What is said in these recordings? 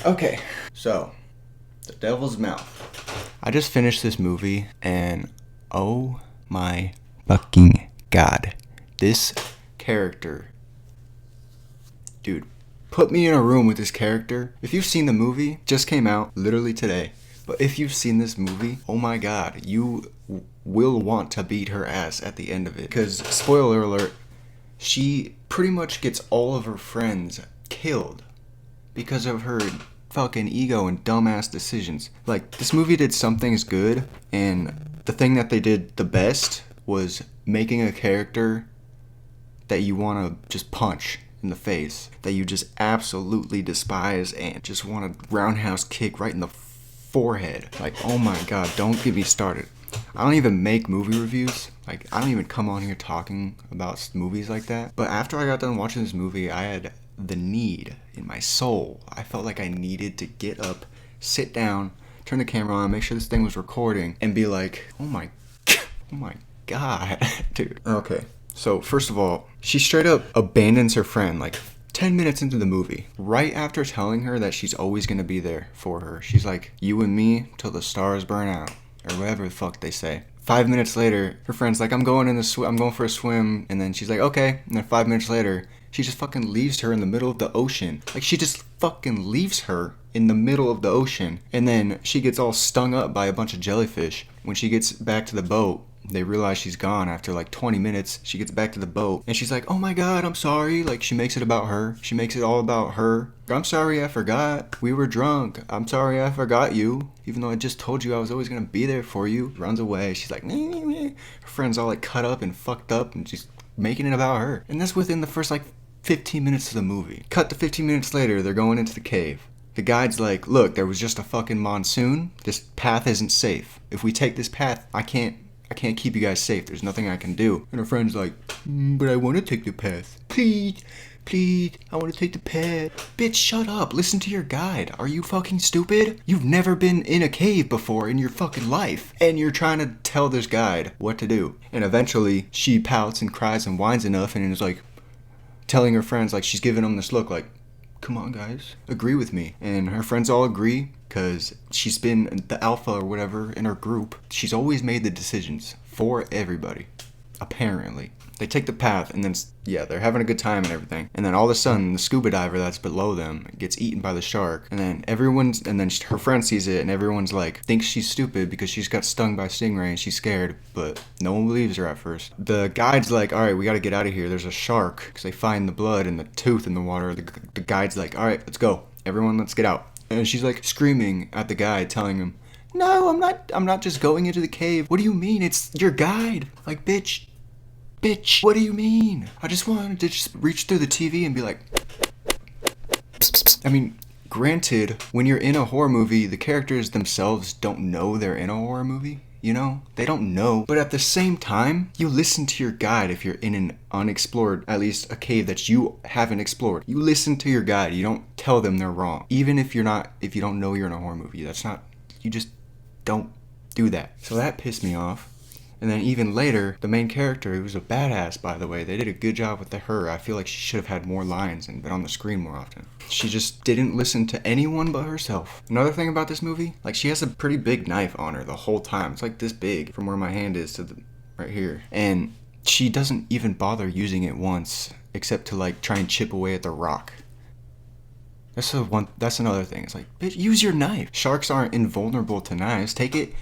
Okay, so The Devil's Mouth. I just finished this movie and oh my fucking god. This character. Dude, put me in a room with this character. If you've seen the movie, just came out literally today. But if you've seen this movie, oh my god, you will want to beat her ass at the end of it. Because, spoiler alert, she pretty much gets all of her friends killed because of her fucking ego and dumbass decisions. Like, this movie did some things good, and the thing that they did the best was making a character that you want to just punch in the face, that you just absolutely despise and just want to roundhouse kick right in the forehead. Like, oh my god, don't get me started. I don't even make movie reviews. Like, I don't even come on here talking about movies like that. But after I got done watching this movie, I had the need in my soul. I felt like I needed to get up, sit down, turn the camera on, make sure this thing was recording, and be like, oh my god, dude. Okay, so first of all, she straight up abandons her friend like 10 minutes into the movie, right after telling her that she's always gonna be there for her. She's like, you and me till the stars burn out, or whatever the fuck they say. 5 minutes later, her friend's like, I'm going for a swim, and then she's like, okay, and then 5 minutes later, she just fucking leaves her in the middle of the ocean. Like, she just fucking leaves her in the middle of the ocean, and then she gets all stung up by a bunch of jellyfish. When she gets back to the boat, they realize she's gone after like 20 minutes. She gets back to the boat and she's like, oh my god, I'm sorry. Like, she makes it about her. She makes it all about her. I'm sorry, I forgot. We were drunk. I'm sorry, I forgot you. Even though I just told you I was always gonna be there for you. Runs away. She's like, meh, meh, meh. Her friend's all like cut up and fucked up and she's making it about her. And that's within the first like 15 minutes of the movie. Cut to 15 minutes later, they're going into the cave. The guide's like, look, there was just a fucking monsoon. This path isn't safe. If we take this path, I can't keep you guys safe. There's nothing I can do. And her friend's like, but I want to take the path. Please, I want to take the path. Bitch, shut up. Listen to your guide. Are you fucking stupid? You've never been in a cave before in your fucking life. And you're trying to tell this guide what to do. And eventually, she pouts and cries and whines enough and is like, telling her friends, like, she's giving them this look like, come on guys, agree with me. And her friends all agree because she's been the alpha or whatever in her group. She's always made the decisions for everybody, apparently. They take the path and then, yeah, they're having a good time and everything. And then all of a sudden, the scuba diver that's below them gets eaten by the shark. And then her friend sees it and everyone's like, thinks she's stupid because she's got stung by a stingray and she's scared. But no one believes her at first. The guide's like, all right, we got to get out of here. There's a shark because they find the blood and the tooth in the water. The guide's like, all right, let's go. Everyone, let's get out. And she's like screaming at the guide, telling him, no, I'm not just going into the cave. What do you mean? It's your guide. Like, bitch, what do you mean? I just wanted to just reach through the TV and be like, psst, psst. I mean, granted, when you're in a horror movie, the characters themselves don't know they're in a horror movie. You know? They don't know. But at the same time, you listen to your guide if you're in an unexplored, at least a cave that you haven't explored. You listen to your guide. You don't tell them they're wrong. Even if you don't know you're in a horror movie. You just don't do that. So that pissed me off. And then even later, the main character, who's a badass, by the way, they did a good job with her. I feel like she should have had more lines and been on the screen more often. She just didn't listen to anyone but herself. Another thing about this movie, like, she has a pretty big knife on her the whole time. It's like this big from where my hand is to right here. And she doesn't even bother using it once, except to like try and chip away at the rock. That's another thing. It's like, bitch, use your knife. Sharks aren't invulnerable to knives. Take it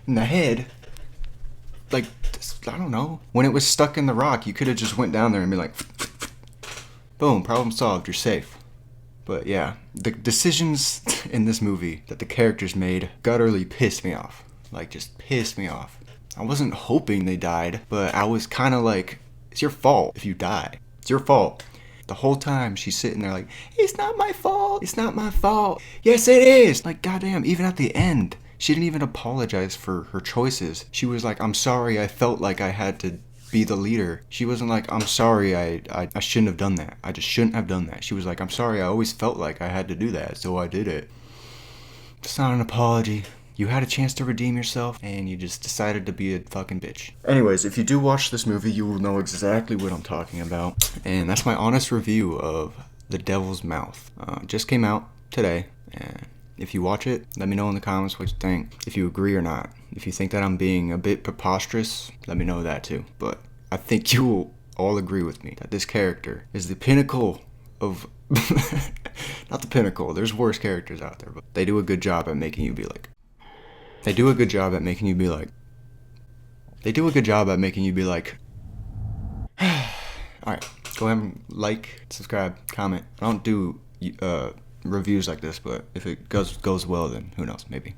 in the head. Like, I don't know. When it was stuck in the rock, you could have just went down there and be like, boom, problem solved, you're safe. But yeah, the decisions in this movie that the characters made gutturally pissed me off. Like, just pissed me off. I wasn't hoping they died, but I was kind of like, it's your fault if you die. It's your fault. The whole time she's sitting there like, it's not my fault. It's not my fault. Yes, it is. Like, goddamn, even at the end, she didn't even apologize for her choices. She was like, I'm sorry, I felt like I had to be the leader. She wasn't like, I'm sorry, I shouldn't have done that. I just shouldn't have done that. She was like, I'm sorry, I always felt like I had to do that, so I did it. It's not an apology. You had a chance to redeem yourself, and you just decided to be a fucking bitch. Anyways, if you do watch this movie, you will know exactly what I'm talking about. And that's my honest review of The Devil's Mouth. Just came out. today, and if you watch it, let me know in the comments what you think, if you agree or not. If you think that I'm being a bit preposterous, let me know that too. But I think you will all agree with me that this character is the pinnacle of not the pinnacle, there's worse characters out there, but they do a good job at making you be like, they do a good job at making you be like, alright, go ahead and like, subscribe, comment. I don't do reviews like this, but if it goes well, then who knows, maybe.